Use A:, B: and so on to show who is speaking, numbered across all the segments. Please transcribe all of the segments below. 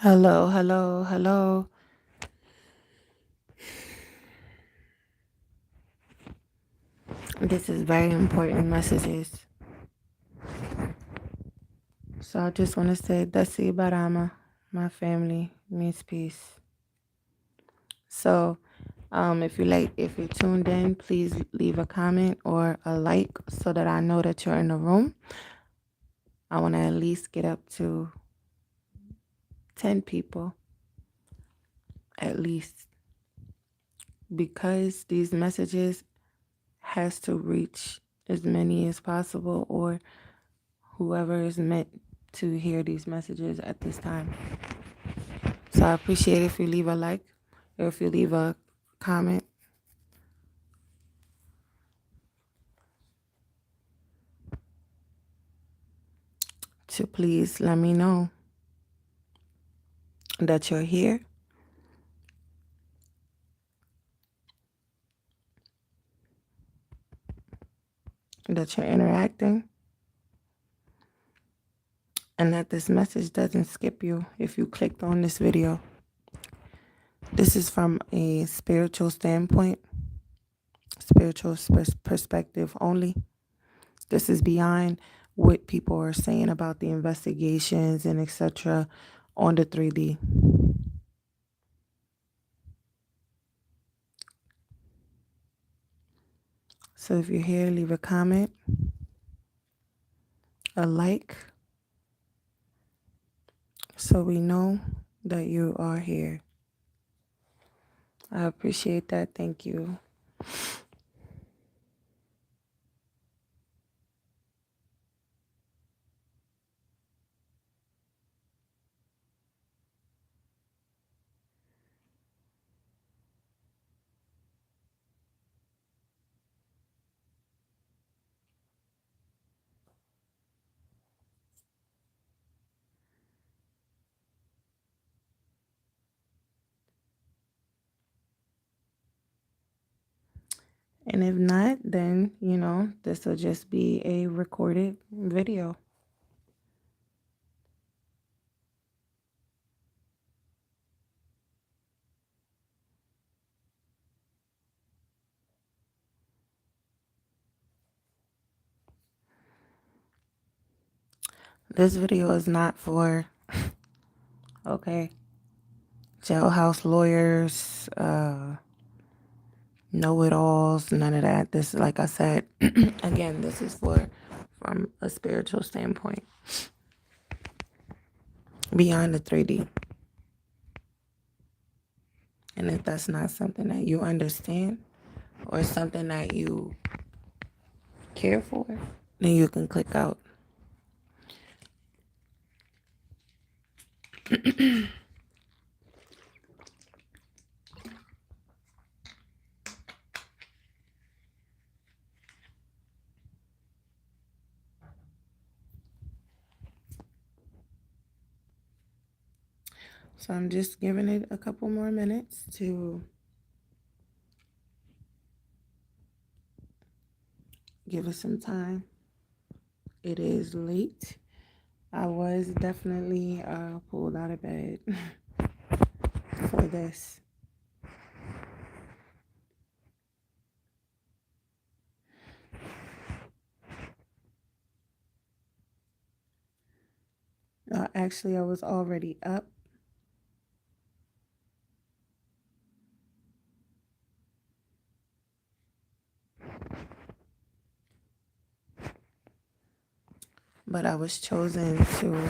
A: Hello, hello, hello. This is very important messages. So I just want to say Dasi Barama, my family means peace. So if you're tuned in, please leave a comment or a like so that I know that you're in the room. I want to at least get up to 10 people, at least, because these messages has to reach as many as possible, or whoever is meant to hear these messages at this time. So I appreciate if you leave a like or if you leave a comment to please let me know that you're here, that you're interacting, and that this message doesn't skip you if you clicked on this video. This is from a spiritual standpoint, spiritual perspective only. This is beyond what people are saying about the investigations and etc. on the 3D. So if you're here, leave a comment, a like, so we know that you are here. I appreciate that. Thank you. And if not, then, this will just be a recorded video. This video is not for, okay, jailhouse lawyers, know-it-alls, none of that. This, like I said, again, this is from a spiritual standpoint, beyond the 3D. And if that's not something that you understand or something that you care for, then you can click out. So I'm just giving it a couple more minutes to give us some time. It is late. I was definitely pulled out of bed for this. Actually, I was already up. But I was chosen to,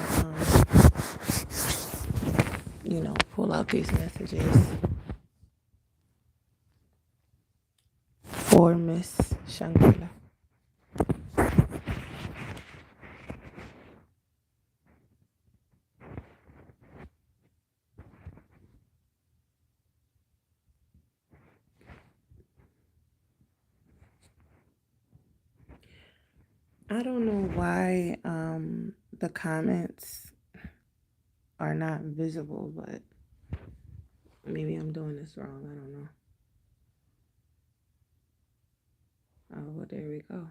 A: pull out these messages for Miss Shankila. I don't know why the comments are not visible, but maybe I'm doing this wrong. I don't know. Oh, well, there we go.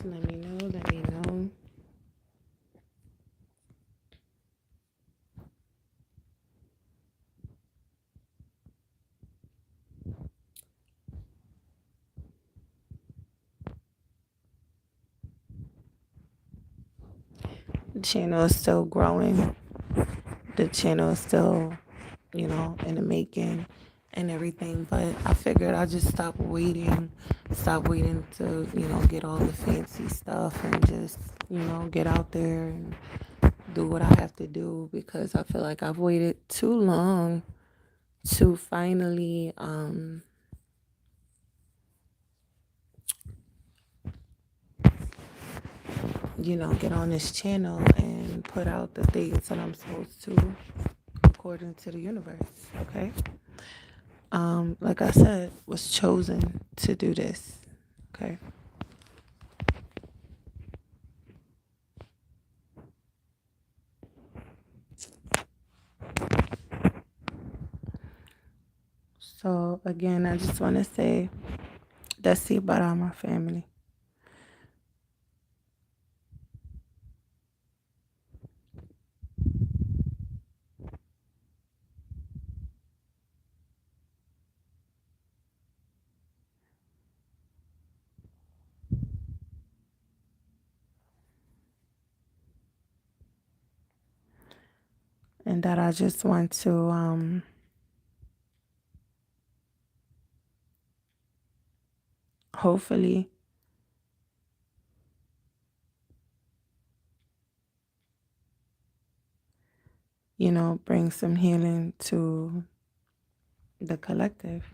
A: Let me know. Let me know. The channel is still growing. The channel is still, in the making and everything. But I figured I'd just stop waiting to, get all the fancy stuff and just, get out there and do what I have to do, because I feel like I've waited too long to finally, get on this channel and put out the things that I'm supposed to according to the universe. Okay. Like I said, was chosen to do this. Okay. So again, I just want to say that's it about my family. And that I just want to hopefully bring some healing to the collective.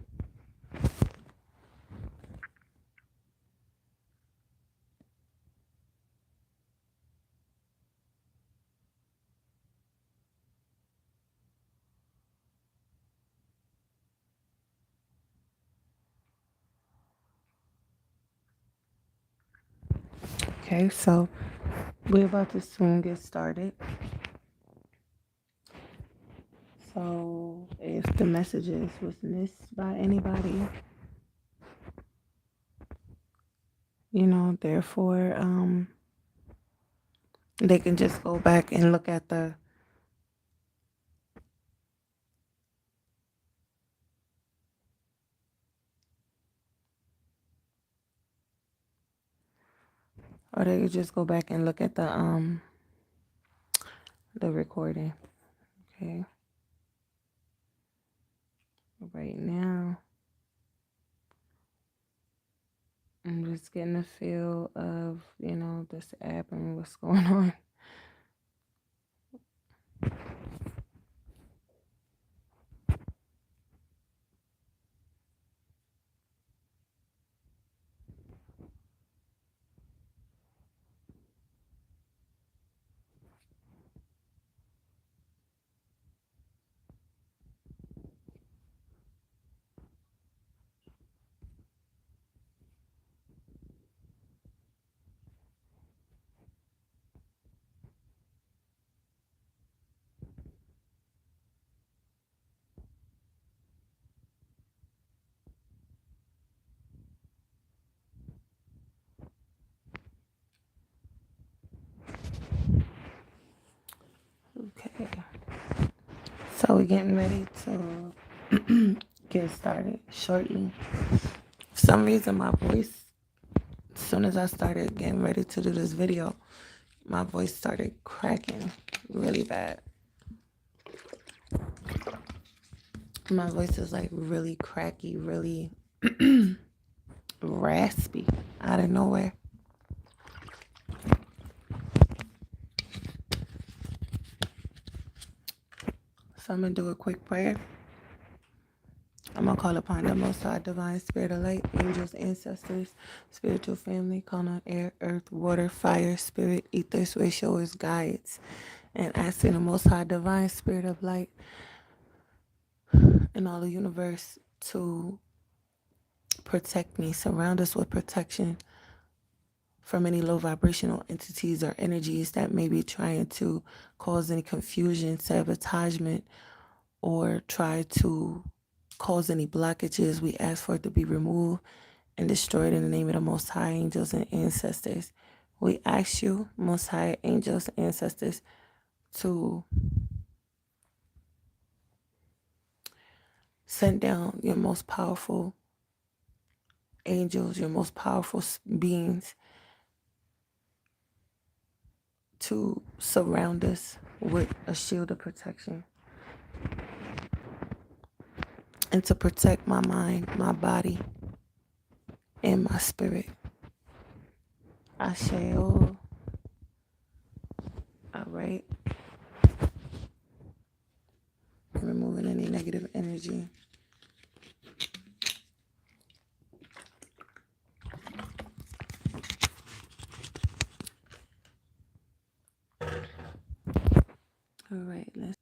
A: Okay, so we're about to soon get started. So if the messages was missed by anybody, therefore, they can just go back and look at or they could just go back and look at the recording. Okay. Right now, I'm just getting a feel of, this app and what's going on. Okay. So we're getting ready to get started shortly. For some reason, my voice, as soon as I started getting ready to do this video, my voice started cracking really bad. My voice is like really cracky, really raspy out of nowhere. So I'm going to do a quick prayer. I'm going to call upon the Most High Divine Spirit of Light, angels, ancestors, spiritual family, call on air, earth, water, fire, spirit, ether, sway, showers, guides, and asking the Most High Divine Spirit of Light and all the universe to protect me, surround us with protection from any low vibrational entities or energies that may be trying to cause any confusion, sabotagement, or try to cause any blockages. We ask for it to be removed and destroyed in the name of the Most High, angels and ancestors. We ask you, Most High angels, ancestors, to send down your most powerful angels, your most powerful beings to surround us with a shield of protection and to protect my mind, my body, and my spirit. Asheo. All right. Removing any negative energy. All right, let's.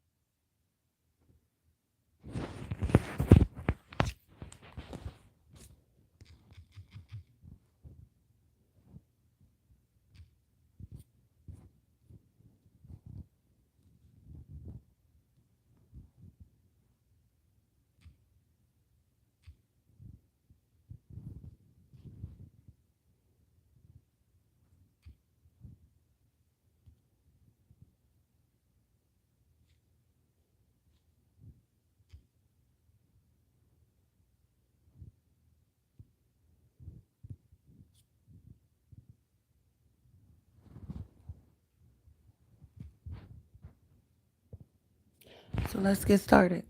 A: So let's get started.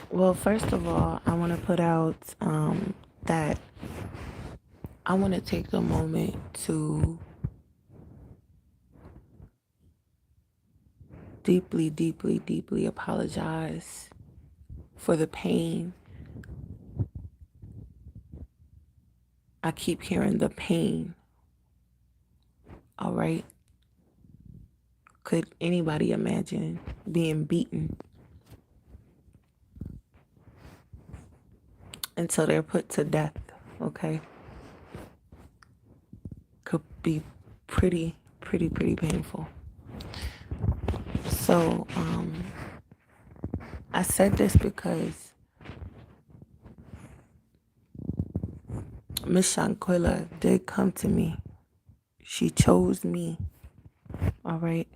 A: Well, first of all, I want to put out that I want to take a moment to deeply, deeply, deeply apologize for the pain. I keep hearing the pain. All right. Could anybody imagine being beaten until they're put to death? Okay. Could be pretty painful. So, I said this because Miss Shanquilla did come to me. She chose me. All right.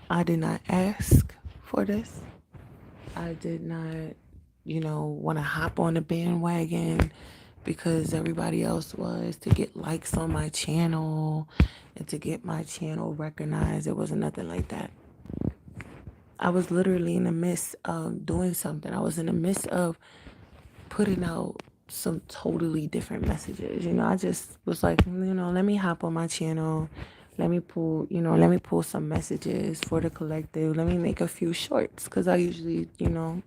A: I did not ask for this. I did not, want to hop on the bandwagon because everybody else was to get likes on my channel and to get my channel recognized. It wasn't nothing like that. I was literally in the midst of doing something. I was in the midst of putting out some totally different messages. I just was like, let me hop on my channel. Let me pull some messages for the collective. Let me make a few shorts because I usually,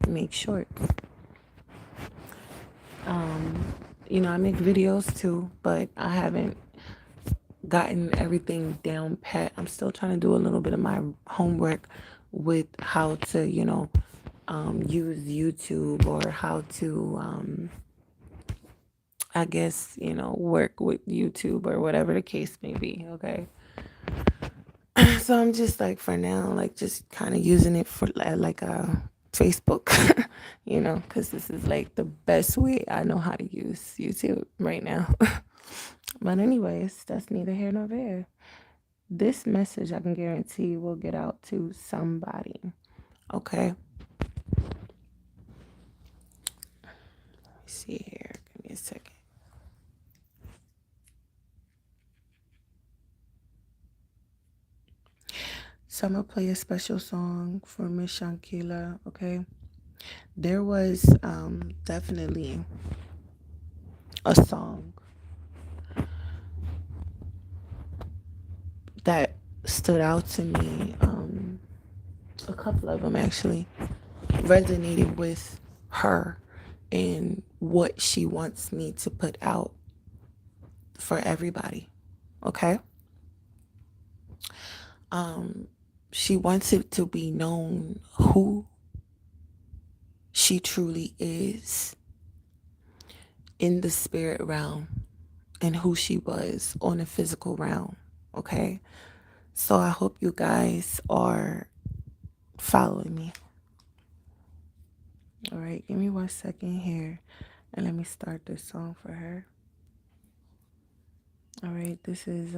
A: make shorts. I make videos too, but I haven't gotten everything down pat. I'm still trying to do a little bit of my homework with how to, use YouTube or how to, I guess, work with YouTube or whatever the case may be. Okay. So I'm just like, for now, like just kind of using it for like a Facebook, because this is like the best way I know how to use YouTube right now. But anyways, that's neither here nor there. This message I can guarantee will get out to somebody. Okay. Let me see here. Give me a second. So I'm gonna play a special song for Miss Shankila. Okay. There was definitely a song that stood out to me. A couple of them actually resonated with her and what she wants me to put out for everybody. Okay. She wants it to be known who she truly is in the spirit realm and who she was on the physical realm. Okay. So I hope you guys are following me. All right. Give me 1 second here and let me start this song for her. All right, this is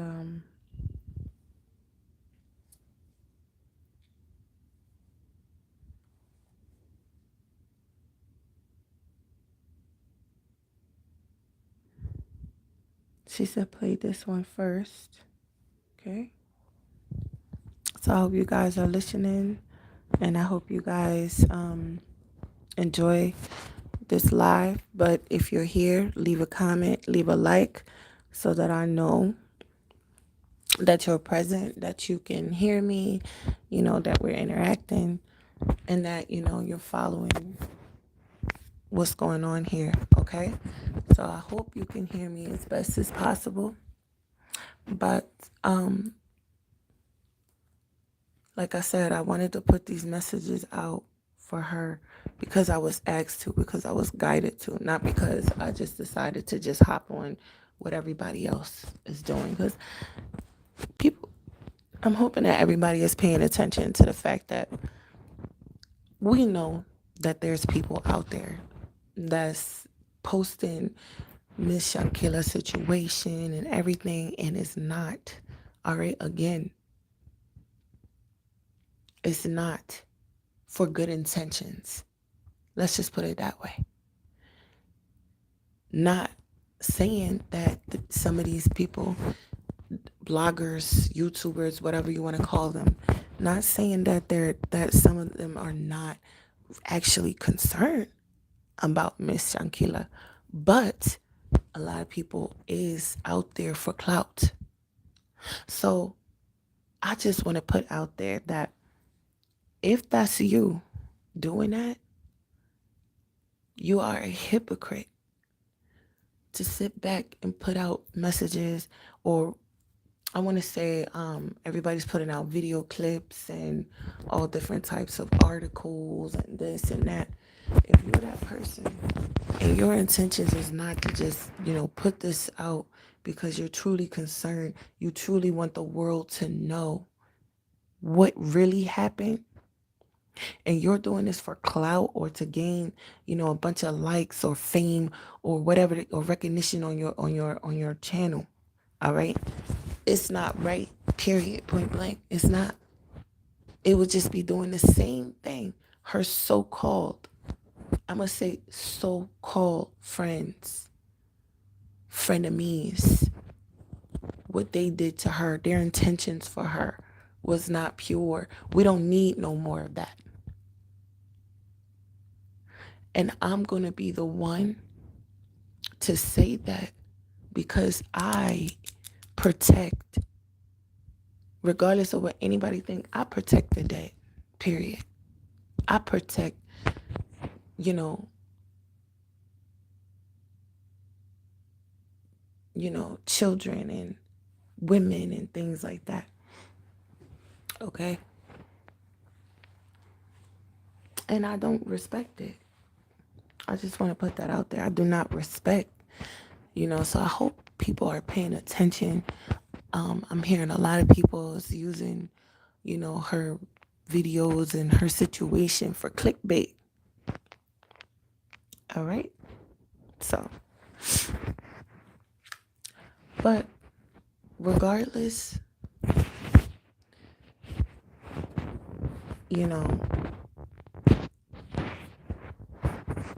A: she said play this one first. Okay. So I hope you guys are listening, and I hope you guys enjoy this live. But if you're here, leave a comment, leave a like, so that I know that you're present, that you can hear me, that we're interacting, and that, you're following what's going on here. Okay. So I hope you can hear me as best as possible. But, like I said, I wanted to put these messages out for her because I was asked to, because I was guided to, not because I just decided to just hop on what everybody else is doing. Because people, I'm hoping that everybody is paying attention to the fact that we know that there's people out there that's posting Miss Shankila situation and everything, and it's not. All right, again, it's not for good intentions. Let's just put it that way. Not saying that some of these people, bloggers, YouTubers, whatever you want to call them, not saying that some of them are not actually concerned about Miss Shankila, but a lot of people is out there for clout. So I just want to put out there that if that's you doing that, you are a hypocrite to sit back and put out messages, or I want to say everybody's putting out video clips and all different types of articles and this and that. If you're that person and your intentions is not to just, put this out because you're truly concerned, you truly want the world to know what really happened, and you're doing this for clout or to gain, a bunch of likes or fame or whatever, or recognition on your channel, all right? It's not right, period, point blank. It's not. It would just be doing the same thing her so-called, I'm going to say so-called friends, frenemies, what they did to her, their intentions for her was not pure. We don't need no more of that. And I'm going to be the one to say that because I protect, regardless of what anybody think, I protect the dead, period. I protect, you know, children and women and things like that. Okay? And I don't respect it. I just want to put that out there. I do not respect, so I hope people are paying attention. I'm hearing a lot of people is using, her videos and her situation for clickbait. All right? So, but regardless,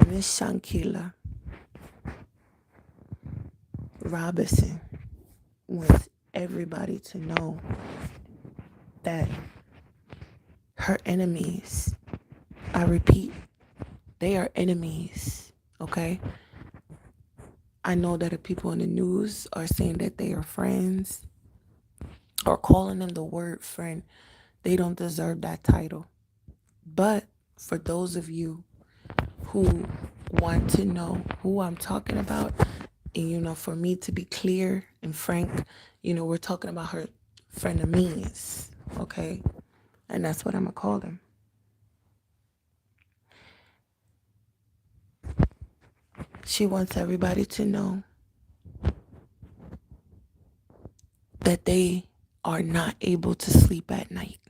A: Miss Shankila Robison wants everybody to know that her enemies, I repeat, they are enemies, okay? I know that the people in the news are saying that they are friends or calling them the word friend. They don't deserve that title. But for those of you who want to know who I'm talking about, and for me to be clear and frank, we're talking about her frenemies, okay? And that's what I'm gonna call them. She wants everybody to know that they are not able to sleep at night.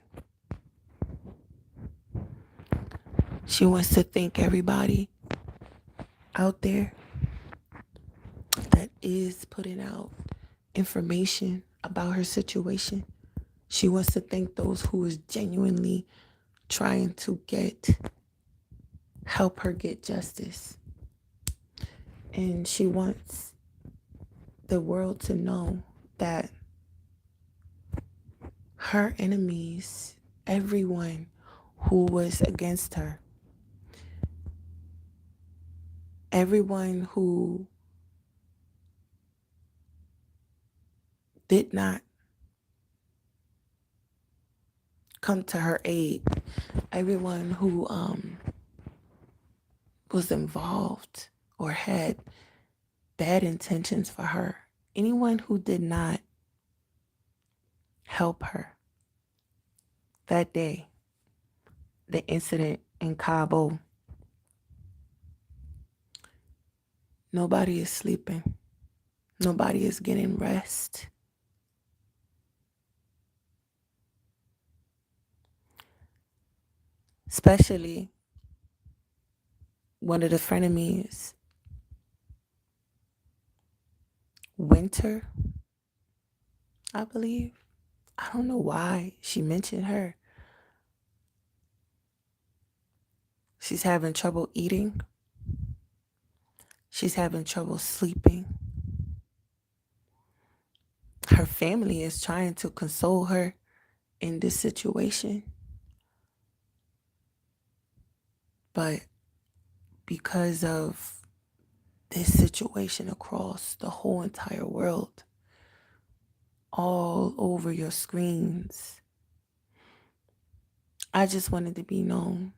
A: She wants to thank everybody out there that is putting out information about her situation. She wants to thank those who is genuinely trying to help her get justice. And she wants the world to know that her enemies, everyone who was against her, everyone who did not come to her aid, everyone who was involved or had bad intentions for her, anyone who did not help her that day, the incident in Kabul, nobody is sleeping. Nobody is getting rest. Especially one of the frenemies, Winter, I believe. I don't know why she mentioned her. She's having trouble eating. She's having trouble sleeping. Her family is trying to console her in this situation. But because of this situation across the whole entire world, all over your screens, I just wanted to be known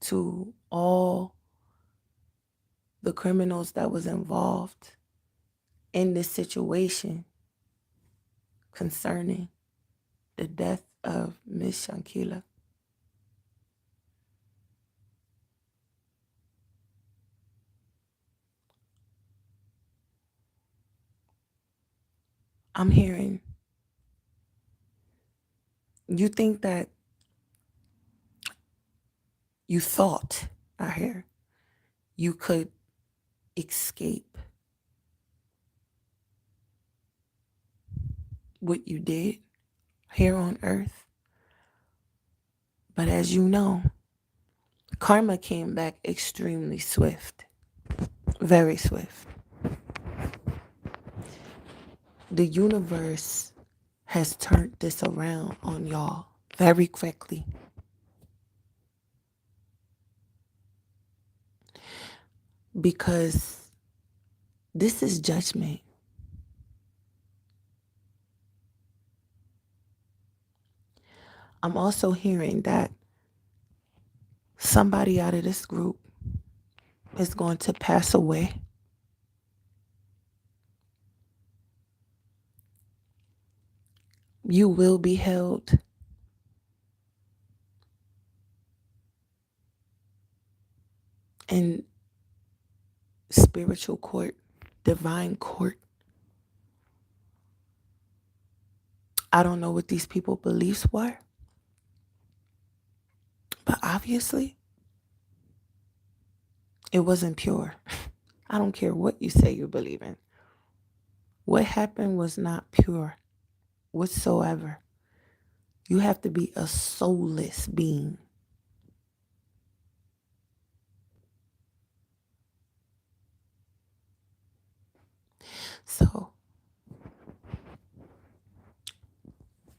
A: to all the criminals that was involved in this situation concerning the death of Miss Shankila. I'm hearing you think that you thought, I hear, you could escape what you did here on earth. But as you know, karma came back extremely swift, very swift. The universe has turned this around on y'all very quickly. Because this is judgment. I'm also hearing that somebody out of this group is going to pass away. You will be held in spiritual court, divine court. I don't know what these people's beliefs were, but obviously it wasn't pure. I don't care what you say you believe in. What happened was not pure whatsoever. You have to be a soulless being. So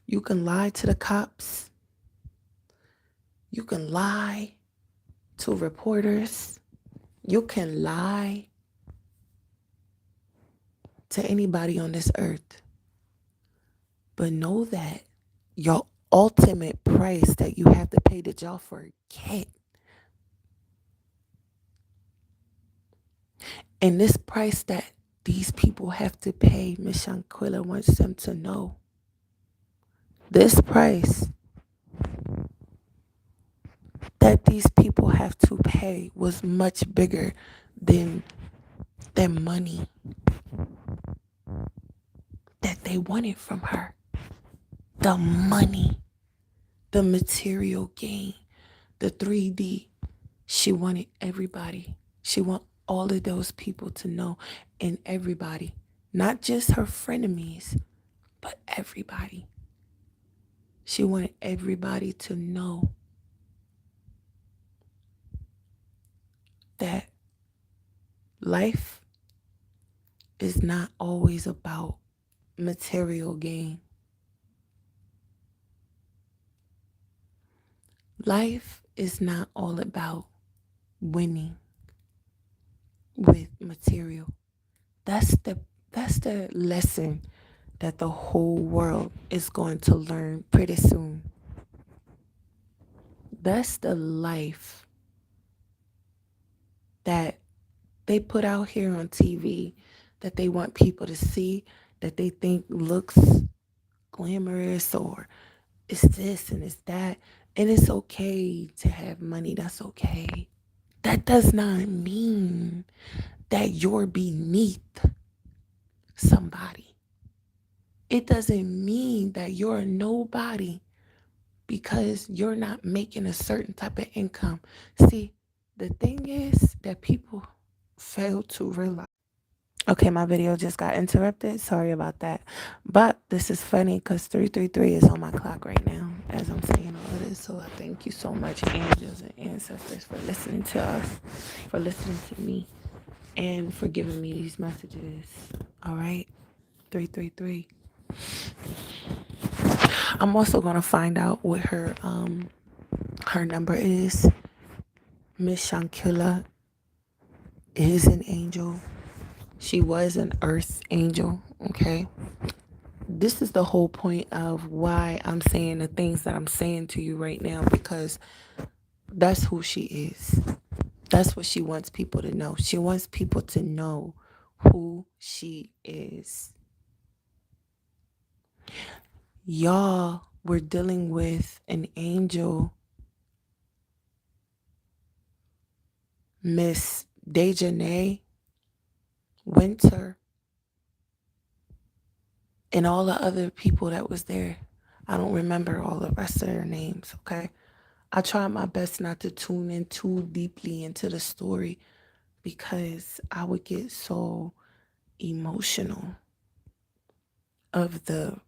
A: you can lie to the cops. You can lie to reporters. You can lie to anybody on this earth. But know that your ultimate price that you have to pay, that y'all forget. And this price that these people have to pay, Miss Shanquilla wants them to know. This price that these people have to pay was much bigger than their money that they wanted from her. The money, the material gain, the 3D. She wanted everybody. She want all of those people to know, and everybody, Not just her frenemies, but everybody. She wanted everybody to know that life is not always about material gain. Life is not all about winning with material. That's the that's the lesson that the whole world is going to learn pretty soon. That's the life that they put out here on TV, that they want people to see, that they think looks glamorous, or it's this and it's that. And it's okay to have money. That's okay. That does not mean that you're beneath somebody. It doesn't mean that you're a nobody because you're not making a certain type of income. See, the thing is that people fail to realize. Okay, my video just got interrupted. Sorry about that. But this is funny because 333 is on my clock right now as I'm saying all of this. So I thank you so much, angels and ancestors, for listening to us, for listening to me, and for giving me these messages. All right, 333. I'm also gonna find out what her number is. Miss Shankilla is an angel. She was an earth angel. Okay. This is the whole point of why I'm saying the things that I'm saying to you right now, because that's who she is. That's what she wants people to know. She wants people to know who she is. Y'all were dealing with an angel, Miss Dejanay Winter, and all the other people that was there. I don't remember all the rest of their names, okay? I try my best not to tune in too deeply into the story because I would get so emotional of the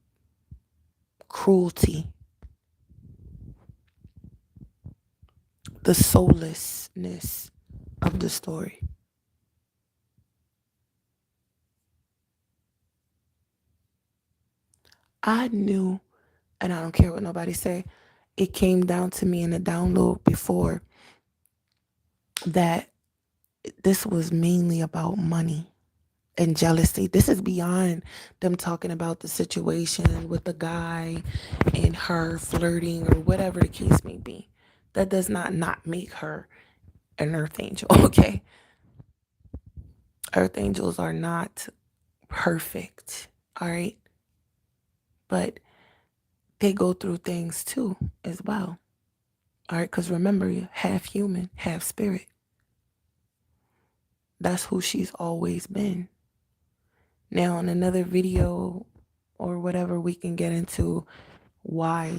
A: cruelty, the soullessness of the story. I knew, and I don't care what nobody say, it came down to me in the download before that this was mainly about money and jealousy. This is beyond them talking about the situation with the guy and her flirting or whatever the case may be. That does not make her an earth angel, okay? Earth angels are not perfect, all right? But they go through things too as well. All right, because remember, you're half human, half spirit. That's who she's always been. Now, in another video or whatever, we can get into why,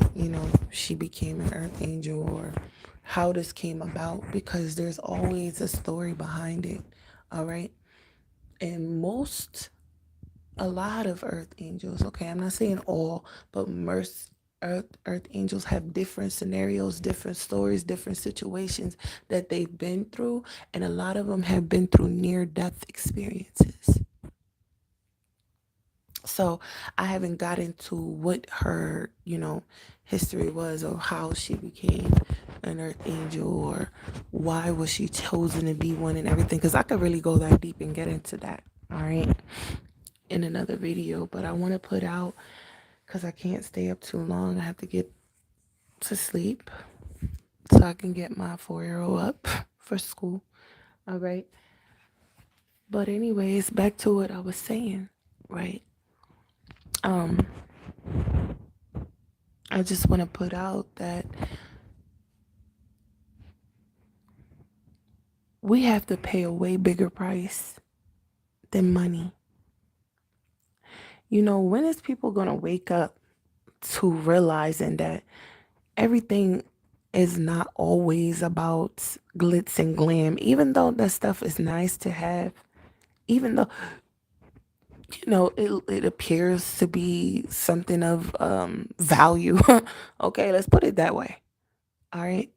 A: she became an earth angel or how this came about, because there's always a story behind it. All right. And a lot of earth angels, okay, I'm not saying all, but most earth angels have different scenarios, different stories, different situations that they've been through, and a lot of them have been through near death experiences. So I haven't got into what her, history was, or how she became an earth angel, or why was she chosen to be one, and everything, because I could really go that deep and get into that, all right, in another video. But I want to put out, because I can't stay up too long. I have to get to sleep so I can get my 4-year-old up for school, all right? But anyways, back to what I was saying, right? I just want to put out that we have to pay a way bigger price than money. When is people going to wake up to realizing that everything is not always about glitz and glam, even though that stuff is nice to have, even though it appears to be something of value. Okay, let's put it that way. All right.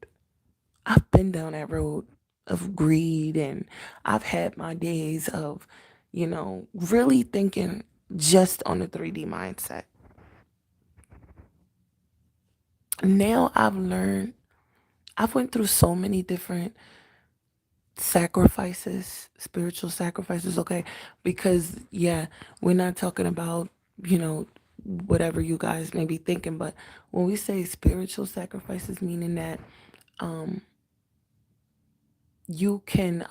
A: I've been down that road of greed, and I've had my days of, really thinking just on the 3D mindset. Now I've learned, I've went through so many different sacrifices, spiritual sacrifices, okay? Because yeah, we're not talking about, you know, whatever you guys may be thinking, but when we say spiritual sacrifices, meaning that you can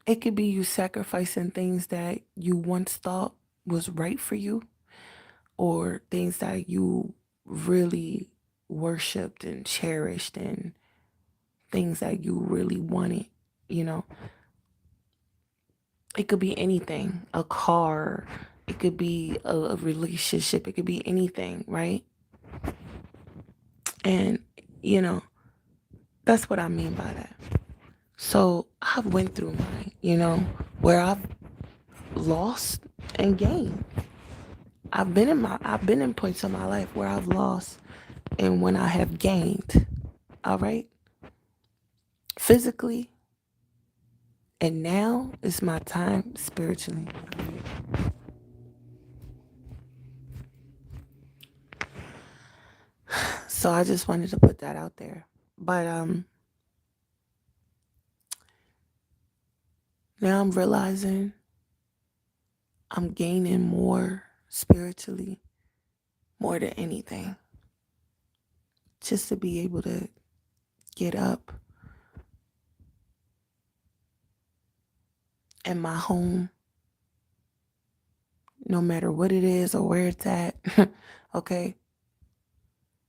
A: it could be you sacrificing things that you once thought was right for you, or things that you really worshiped and cherished, and things that you really wanted, you know. It could be anything, a car, it could be a relationship, it could be anything, right? And, you know, that's what I mean by that. So I've went through mine, where I've lost and gained. I've been in points of my life where I've lost and when I have gained. All right? Physically, and now is my time spiritually. So I just wanted to put that out there. But now I'm realizing I'm gaining more spiritually, more than anything. Just to be able to get up in my home, no matter what it is or where it's at, okay?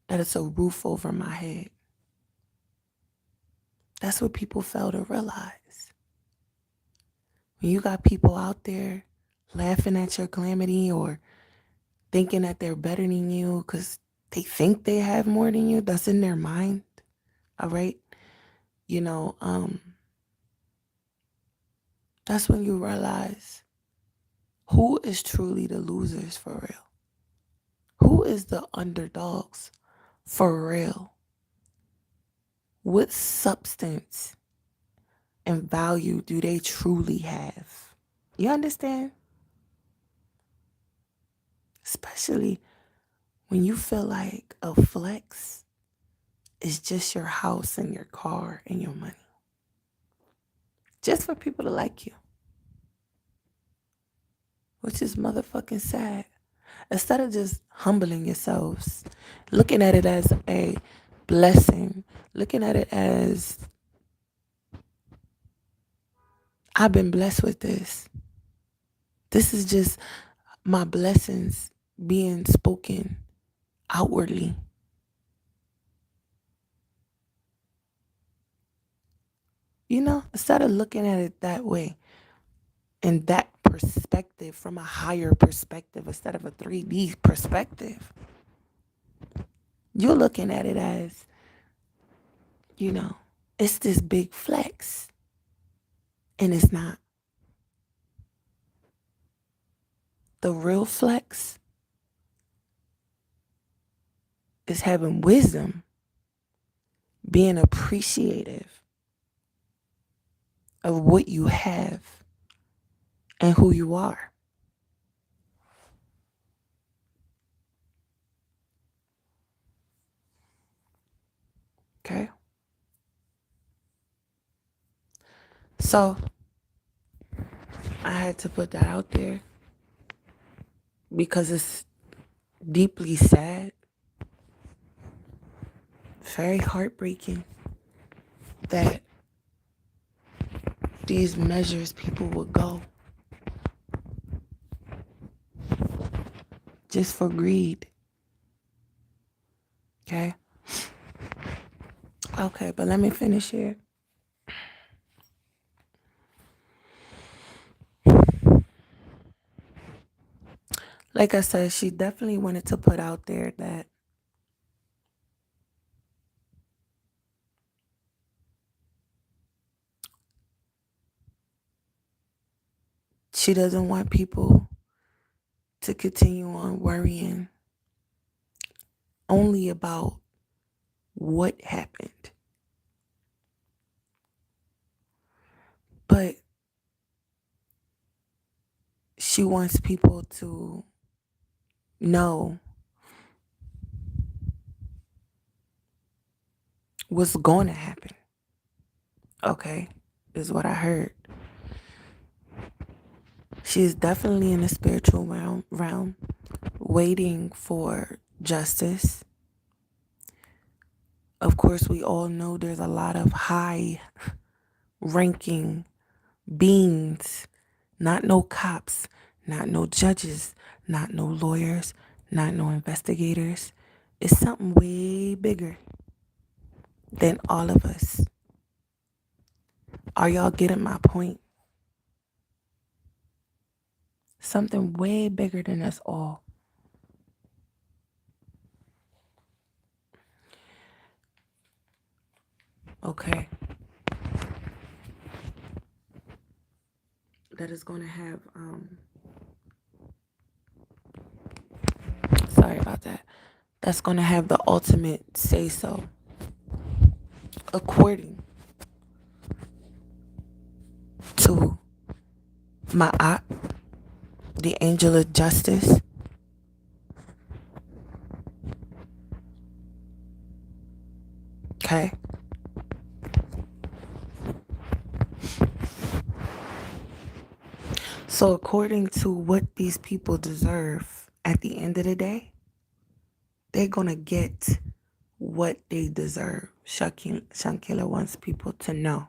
A: That it's a roof over my head. That's what people fail to realize. When you got people out there laughing at your calamity, or thinking that they're better than you because they think they have more than you, that's in their mind. All right. You know, that's when you realize who is truly the losers for real. Who is the underdogs for real? What substance and value do they truly have? You understand? Especially when you feel like a flex is just your house and your car and your money. Just for people to like you. Which is motherfucking sad. Instead of just humbling yourselves, looking at it as a blessing, looking at it as, I've been blessed with this. This is just my blessings being spoken outwardly. Instead of looking at it that way, in that perspective, from a higher perspective, instead of a 3D perspective, you're looking at it as, you know, it's this big flex. And it's not. The real flex is having wisdom, being appreciative of what you have and who you are. Okay? So I had to put that out there because it's deeply sad, very heartbreaking that these measures people would go just for greed. Okay? Okay, but let me finish here. Like I said, she definitely wanted to put out there that She doesn't want people to continue on worrying only about what happened. But she wants people to know what's going to happen. Okay, is what I heard. She is definitely in the spiritual realm waiting for justice. Of course, we all know there's a lot of high ranking beings, not no cops, not no judges, not no lawyers, not no investigators. It's something way bigger than all of us. Are y'all getting my point? Something way bigger than us all. Okay. That is going to have, sorry about that. That's going to have the ultimate say so. According to my aunt, the angel of justice, okay? So according to what these people deserve at the end of the day, they're going to get what they deserve. Shankila wants people to know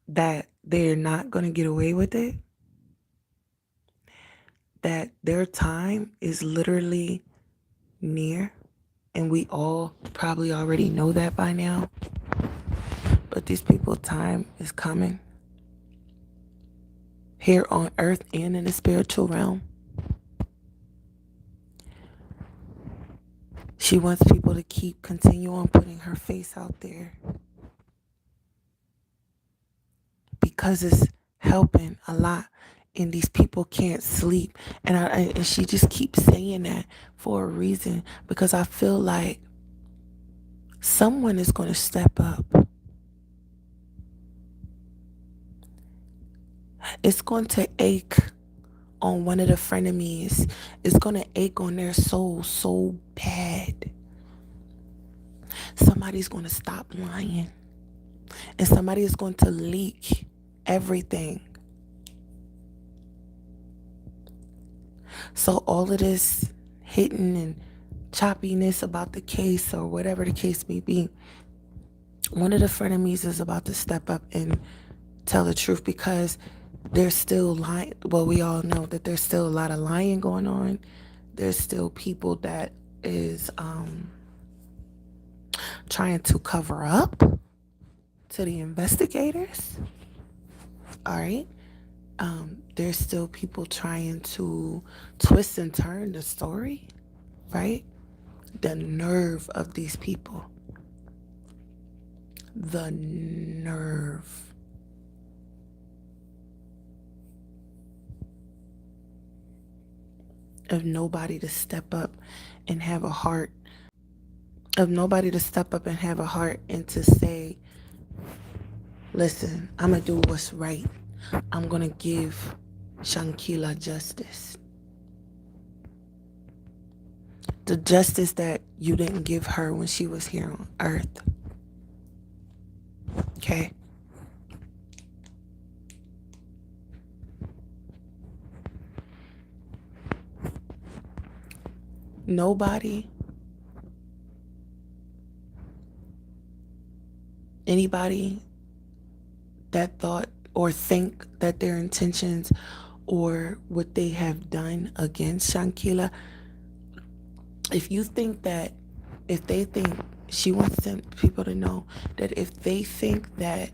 A: that they're not going to get away with it, that their time is literally near, and we all probably already know that by now, but these people's time is coming here on earth and in the spiritual realm. She wants people to continue on putting her face out there because it's helping a lot, and these people can't sleep. And she just keeps saying that for a reason, because I feel like someone is going to step up. It's going to ache on one of the frenemies. It's going to ache on their soul so bad. Somebody's going to stop lying, and somebody is going to leak everything. So all of this hitting and choppiness about the case, or whatever the case may be, one of the frenemies is about to step up and tell the truth, because there's still lying. Well, we all know that there's still a lot of lying going on. There's still people that is trying to cover up to the investigators. All right. There's still people trying to twist and turn the story, right? The nerve of these people. The nerve. Of nobody to step up and have a heart. Of nobody to step up and have a heart and to say, listen, I'm going to do what's right. I'm going to give Shankila justice. The justice that you didn't give her when she was here on earth. Okay? Nobody, anybody that thought or think that their intentions or what they have done against Shankila, if they think, she wants people to know that if they think that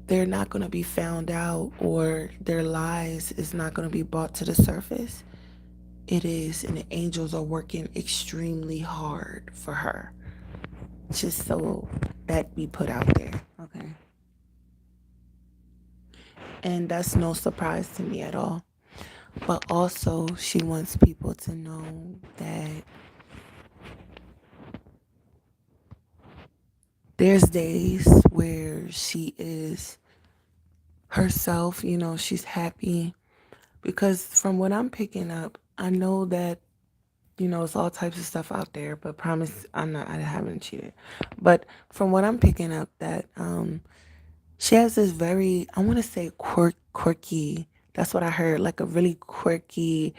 A: they're not going to be found out, or their lies is not going to be brought to the surface, it is, and the angels are working extremely hard for her. Just so that be put out there. Okay. And that's no surprise to me at all. But also, she wants people to know that there's days where she is herself, she's happy. Because from what I'm picking up, I know that, it's all types of stuff out there, but promise I haven't cheated. But from what I'm picking up, that she has this very, I want to say quirky, that's what I heard, like a really quirky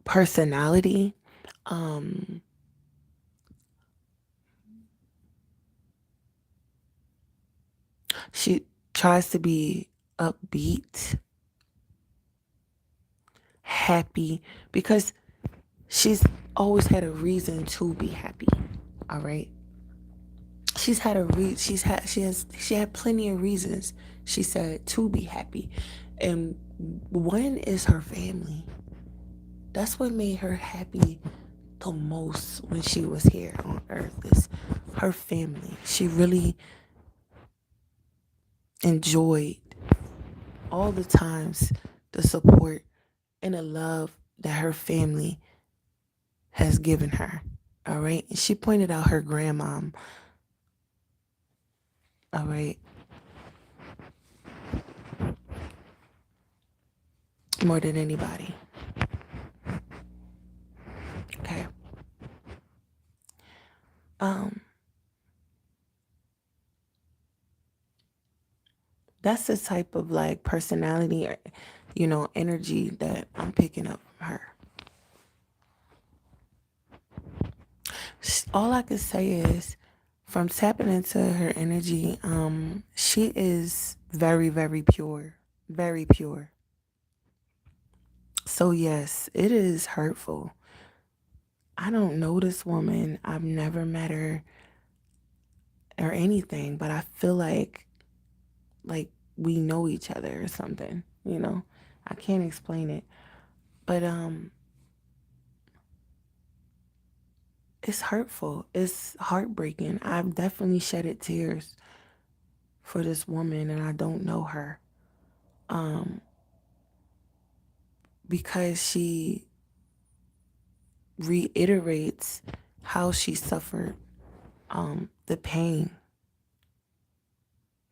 A: personality. Um, she tries to be upbeat, happy, because she's always had a reason to be happy. All right. She had plenty of reasons, she said, to be happy. And one is her family. That's what made her happy the most when she was here on earth, is her family. She really enjoyed all the times, the support and the love that her family has given her. All right. And she pointed out her grandmom. All right. More than anybody. Okay. Um, that's the type of like personality or, energy that I'm picking up from her. All I could say is, from tapping into her energy, she is very, very pure. Very pure. So yes, it is hurtful. I don't know this woman. I've never met her or anything, but I feel like we know each other or something. I can't explain it. But it's hurtful. It's heartbreaking. I've definitely shedded tears for this woman, and I don't know her. Um because she reiterates how she suffered the pain.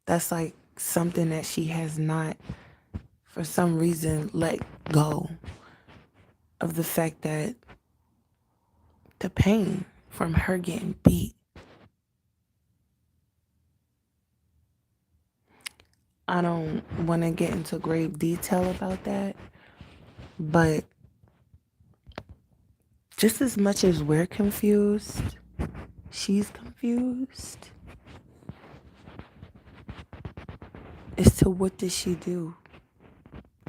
A: That's like something that she has not, for some reason, let go of, the fact that the pain from her getting beat. I don't want to get into grave detail about that, but just as much as we're confused, she's confused as to what did she do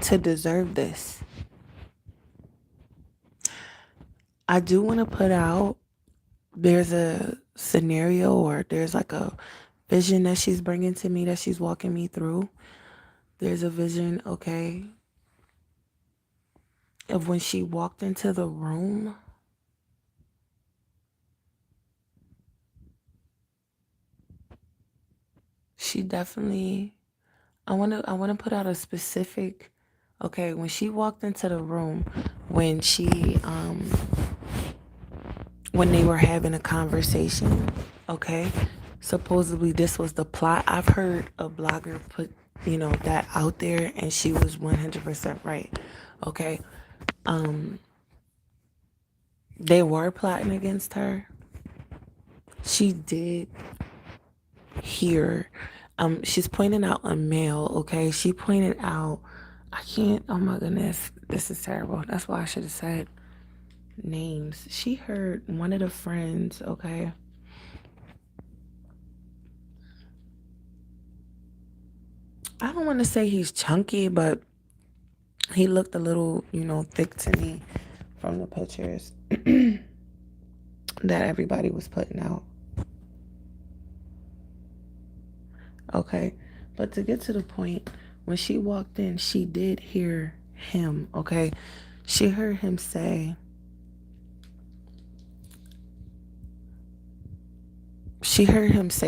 A: to deserve this. I do want to put out, there's a scenario, or there's like a vision that she's bringing to me, that she's walking me through. There's a vision, okay, of when she walked into the room. She definitely, I want to put out a specific, okay, when she walked into the room, when she when they were having a conversation, okay? Supposedly this was the plot. I've heard a blogger put, that out there, and she was 100% right. Okay? They were plotting against her. She did hear, she's pointing out a male, okay? She pointed out, I can't, oh my goodness, this is terrible. That's why I should have said names. She heard one of the friends, okay? I don't want to say he's chunky, but he looked a little, thick to me from the pictures that everybody was putting out. Okay. But to get to the point, when she walked in, she did hear him, okay? She heard him say,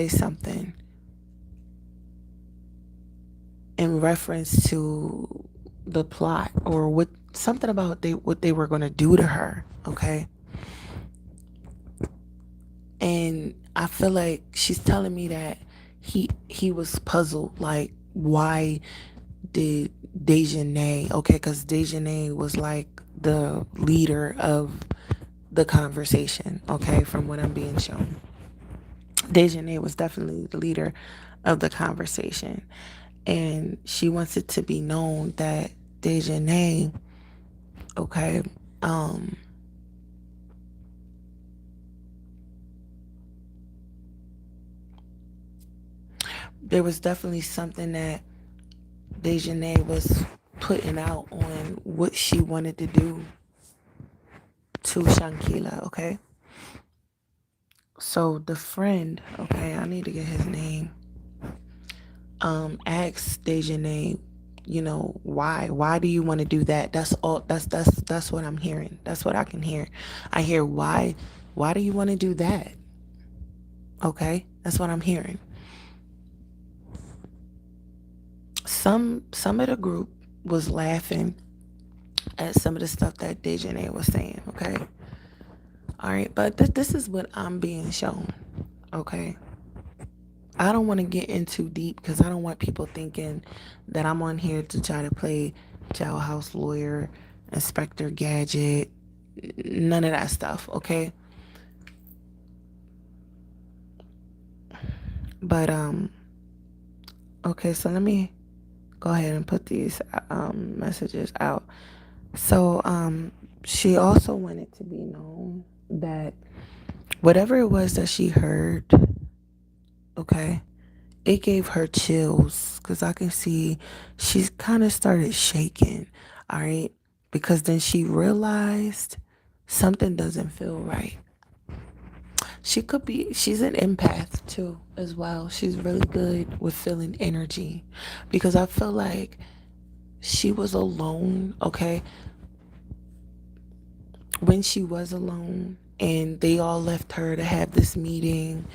A: something. in reference to the plot or what something about what they were going to do to her. Okay. And I feel like she's telling me that he was puzzled, like why did Dejanay, okay, because Dejanay was like the leader of the conversation, okay, from what I'm being shown. Dejanay was definitely the leader of the conversation. And she wants it to be known that Dejanay, okay, um, there was definitely something that Dejanay was putting out on what she wanted to do to Shankila, okay? So the friend, okay, I need to get his name, asked Dejanay, why? Why do you want to do that? That's all that's what I'm hearing. That's what I can hear. I hear why do you want to do that? Okay? That's what I'm hearing. Some of the group was laughing at some of the stuff that Dejanay was saying, okay? All right, but this is what I'm being shown, okay? I don't want to get in too deep because I don't want people thinking that I'm on here to try to play jailhouse lawyer, Inspector Gadget, none of that stuff, okay? But okay, so let me go ahead and put these messages out. So she also wanted to be known that whatever it was that she heard, okay, it gave her chills because I can see she kind of started shaking, all right? Because then she realized something doesn't feel right. She's an empath too, as well. She's really good with feeling energy because I feel like she was alone, okay? When she was alone and they all left her to have this meeting,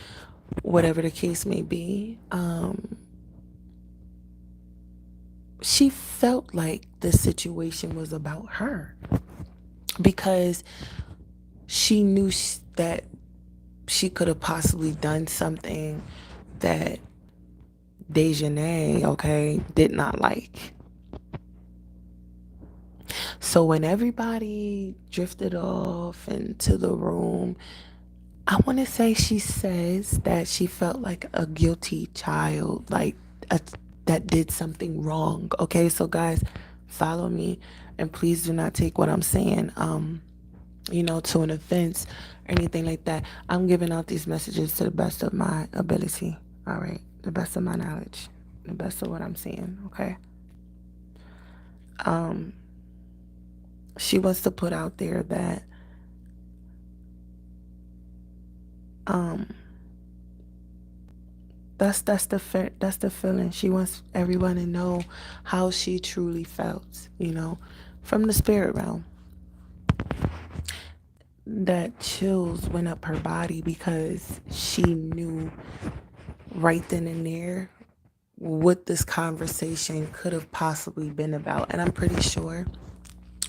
A: whatever the case may be, she felt like the situation was about her because she knew that she could have possibly done something that Dejanay, okay, did not like. So when everybody drifted off into the room, I want to say she says that she felt like a guilty child, like a, that did something wrong. Okay, so guys, follow me and please do not take what I'm saying, to an offense or anything like that. I'm giving out these messages to the best of my ability. All right, the best of my knowledge, the best of what I'm seeing. Okay. Um, she wants to put out there that um that's the feeling. She wants everyone to know how she truly felt, from the spirit realm. That chills went up her body because she knew right then and there what this conversation could have possibly been about. And I'm pretty sure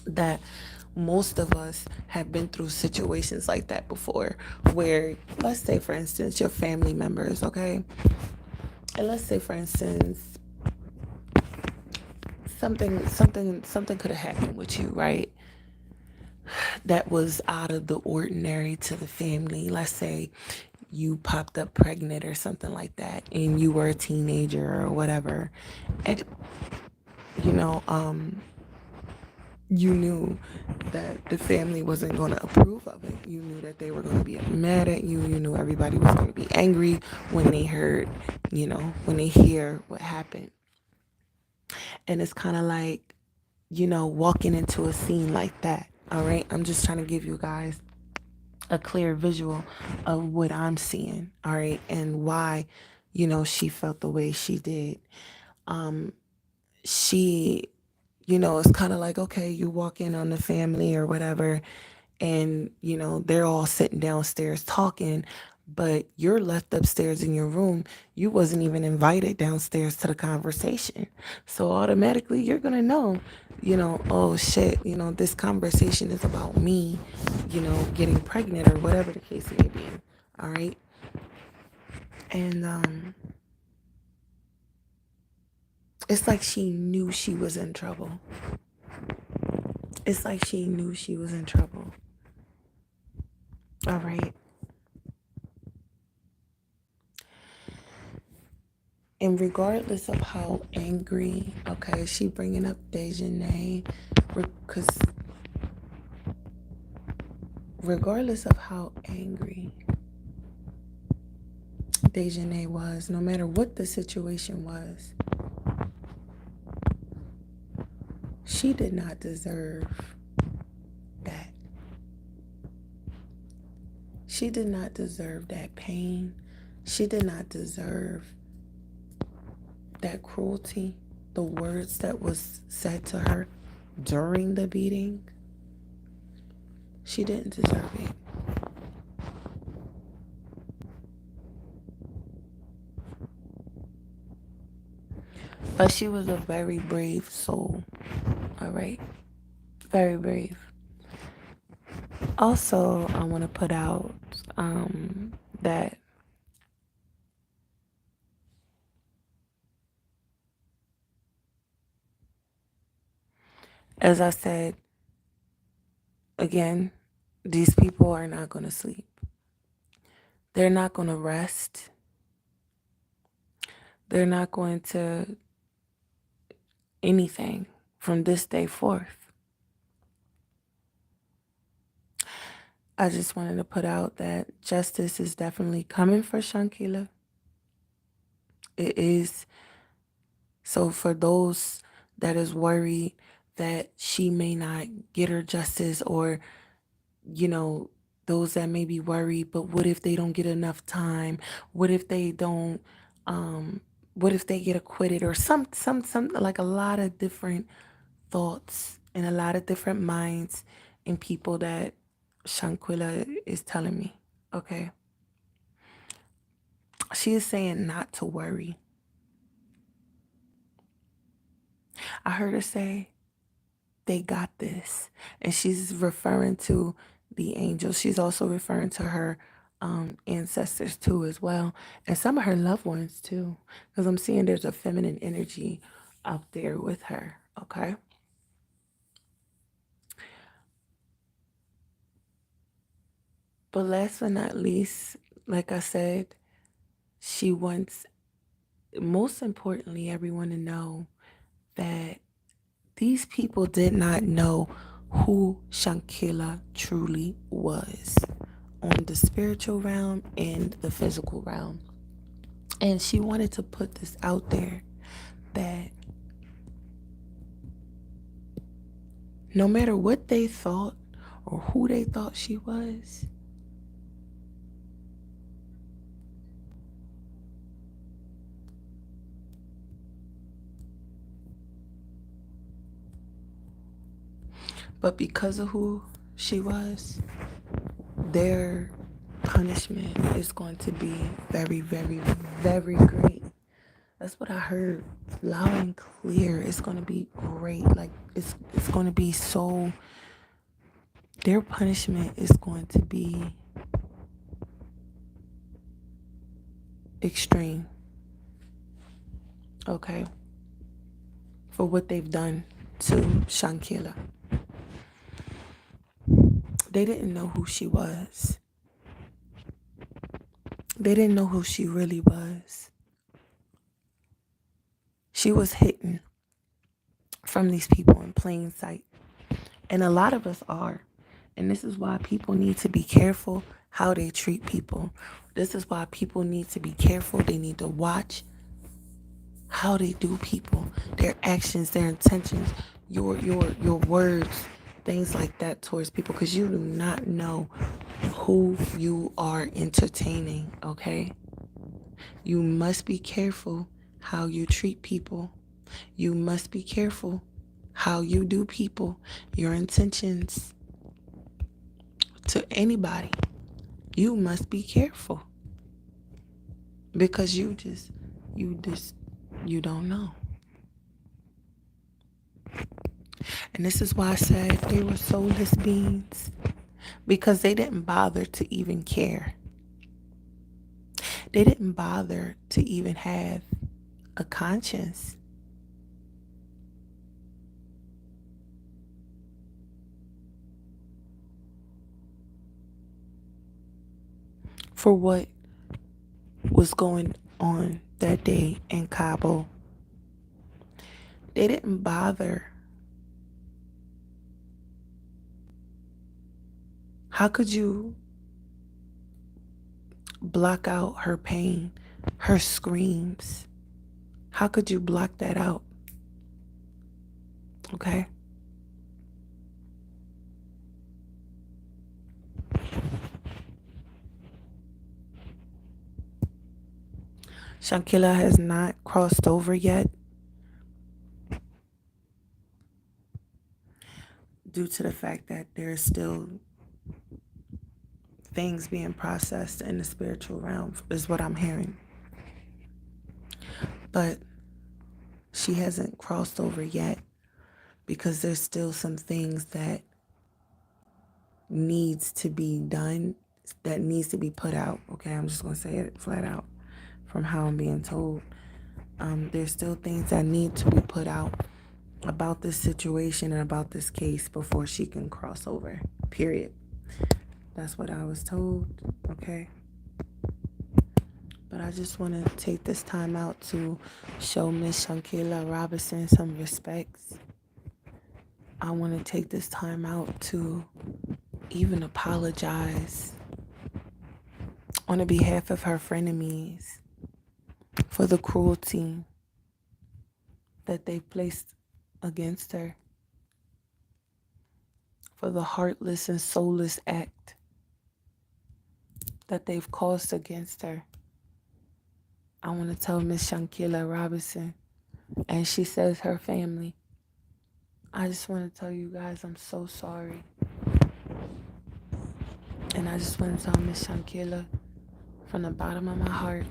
A: that most of us have been through situations like that before where, let's say for instance, your family members, okay? And let's say for instance, something could have happened with you, right? That was out of the ordinary to the family. Let's say you popped up pregnant or something like that and you were a teenager or whatever. And you know, you knew that the family wasn't going to approve of it. You knew that they were going to be mad at you. You knew everybody was going to be angry when they heard, when they hear what happened. And it's kind of like, walking into a scene like that. All right. I'm just trying to give you guys a clear visual of what I'm seeing. All right. And why, she felt the way she did. She, it's kind of like, okay, you walk in on the family or whatever, and, they're all sitting downstairs talking. but you're left upstairs in your room. You wasn't even invited downstairs to the conversation. So automatically you're going to know, oh shit, this conversation is about me, getting pregnant or whatever the case may be. All right. And it's like she knew she was in trouble. It's like she knew she was in trouble. All right. And regardless of how angry, okay, she bringing up Dejanay, because regardless of how angry Dejanay was, no matter what the situation was, she did not deserve that. She did not deserve that pain. She did not deserve that cruelty, the words that was said to her during the beating. She didn't deserve it. But she was a very brave soul. All right. Very brave. Also, I want to put out that as I said, again, these people are not going to sleep. They're not going to rest. They're not going to anything from this day forth. I just wanted to put out that justice is definitely coming for Shankila. It is. So for those that is worried that she may not get her justice, or those that may be worried, but what if they don't get enough time? What if they don't what if they get acquitted, or some like a lot of different thoughts and a lot of different minds in people that Shanquilla is telling me. Okay. She is saying not to worry. I heard her say, they got this. And she's referring to the angels. She's also referring to her ancestors too, as well. And some of her loved ones too. Because I'm seeing there's a feminine energy up there with her. Okay. But last but not least, like I said, she wants, most importantly, everyone to know that these people did not know who Shankila truly was on the spiritual realm and the physical realm. And she wanted to put this out there that no matter what they thought or who they thought she was, but because of who she was, their punishment is going to be very, very, very great. That's what I heard loud and clear. It's going to be great. Like, it's going to be so, their punishment is going to be extreme. Okay? For what they've done to Shankila. They didn't know who she was. They didn't know who she really was. She was hidden from these people in plain sight. And a lot of us are. And this is why people need to be careful how they treat people. This is why people need to be careful. They need to watch how they do people, their actions, their intentions, your words, things like that towards people, because you do not know who you are entertaining. Okay, you must be careful how you treat people. You must be careful how you do people, your intentions to anybody. You must be careful. because you don't know. And this is why I said they were soulless beings, because they didn't bother to even care. They didn't bother to even have a conscience. For what was going on that day in Cabo. They didn't bother. How could you block out her pain, her screams? How could you block that out? Okay? Shankila has not crossed over yet due to the fact that there's still things being processed in the spiritual realm, is what I'm hearing. But she hasn't crossed over yet because there's still some things that needs to be done, that needs to be put out. Okay, I'm just going to say it flat out from how I'm being told. There's still things that need to be put out about this situation and about this case before she can cross over, period. That's what I was told, okay? But I just want to take this time out to show Miss Shankila Robison some respects. I want to take this time out to even apologize on the behalf of her frenemies for the cruelty that they placed against her, for the heartless and soulless act that they've caused against her. I want to tell Miss Shankila Robison, and she says her family, I just want to tell you guys I'm so sorry. And I just want to tell Miss Shankila from the bottom of my heart,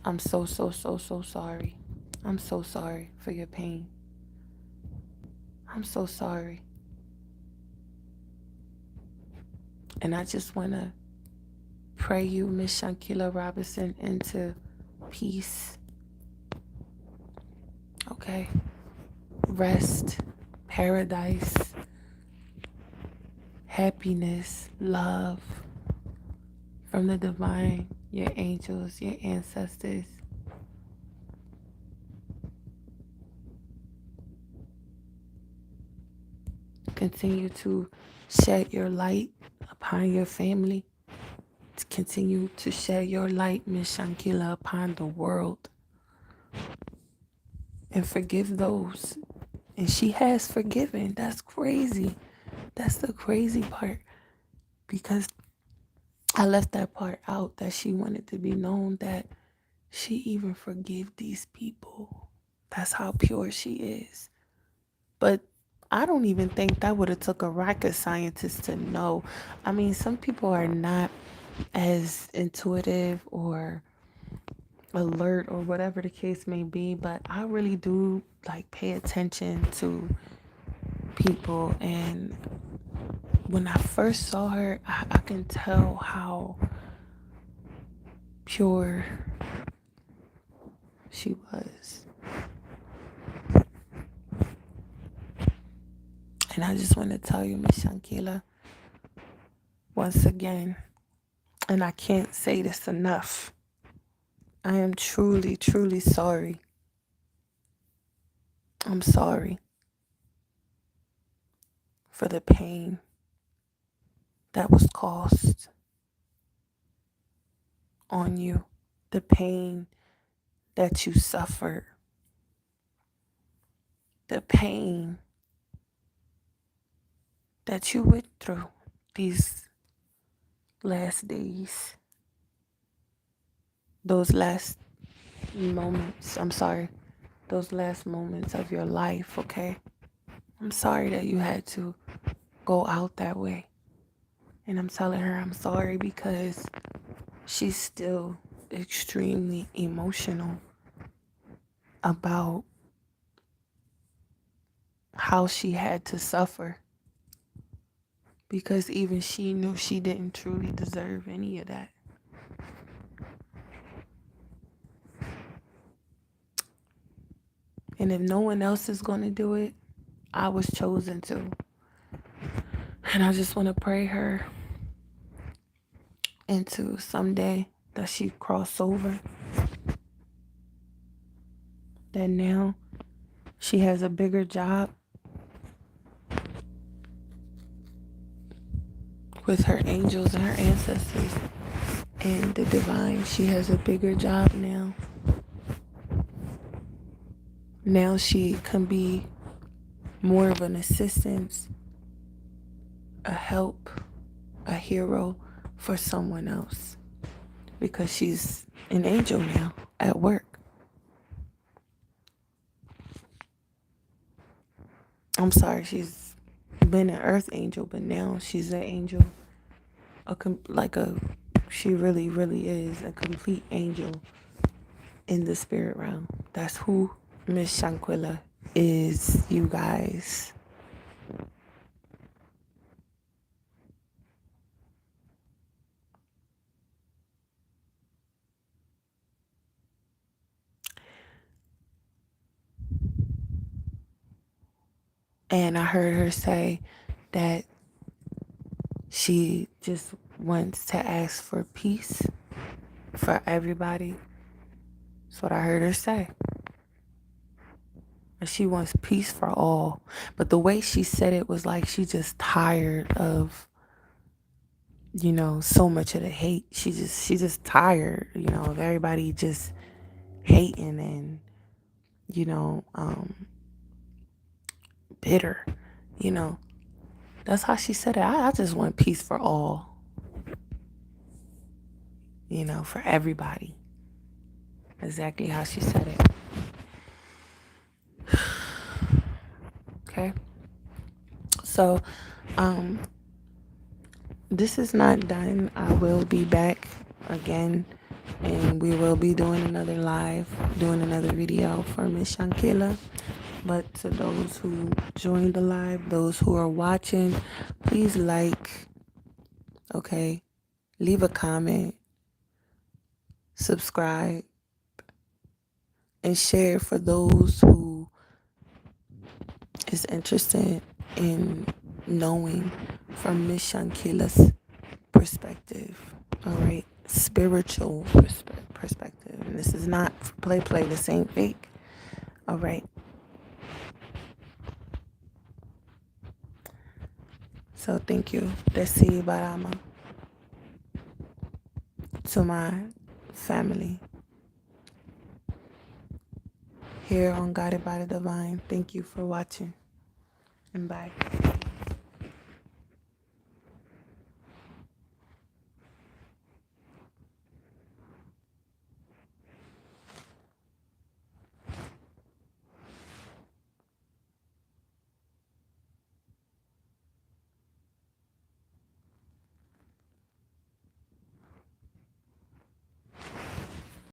A: I'm so sorry. I'm so sorry for your pain. I'm so sorry. And I just want to pray you, Miss Shankila Robinson, into peace. Okay? Rest, paradise, happiness, love from the divine, your angels, your ancestors. Continue to shed your light upon your family. To continue to shed your light, Miss Shankila, upon the world. And forgive those. And she has forgiven. That's crazy. That's the crazy part. Because I left that part out, that she wanted to be known that she even forgave these people. That's how pure she is. But I don't even think that would have took a rocket scientist to know. I mean, some people are not as intuitive or alert or whatever the case may be, but I really do like pay attention to people. And when I first saw her, I can tell how pure she was. And I just want to tell you, Miss Shankila, once again, and I can't say this enough, I am truly sorry. I'm sorry for the pain that was caused on you, the pain that you suffered, the pain that you went through these last days, those last moments. I'm sorry, those last moments of your life, okay? I'm sorry that you had to go out that way. And I'm telling her I'm sorry because she's still extremely emotional about how she had to suffer, because even she knew she didn't truly deserve any of that. And if no one else is going to do it, I was chosen to. And I just want to pray her into someday that she cross over, that now she has a bigger job with her angels and her ancestors and the divine. She has a bigger job now. Now she can be more of an assistance, a help, a hero for someone else, because she's an angel now at work. I'm sorry, she's been an earth angel, but now she's an angel, she really, really is a complete angel in the spirit realm. That's who Miss Shanquilla is, you guys. And I heard her say that she just wants to ask for peace for everybody. That's what I heard her say. And she wants peace for all. But the way she said it was like she just tired of, so much of the hate. She just tired, of everybody just hating and, bitter. That's how she said it. I just want peace for all, for everybody. Exactly how she said it. Okay. So, this is not done. I will be back again, and we will be doing another live, doing another video for Miss Shankila. But to those who joined the live, those who are watching, please okay, leave a comment, subscribe, and share for those who is interested in knowing from Miss Shankila's perspective. All right, spiritual perspective. And this is not play. This ain't fake. All right. So thank you. Desi Barama. To my family here on Guided by the Divine. Thank you for watching. And bye.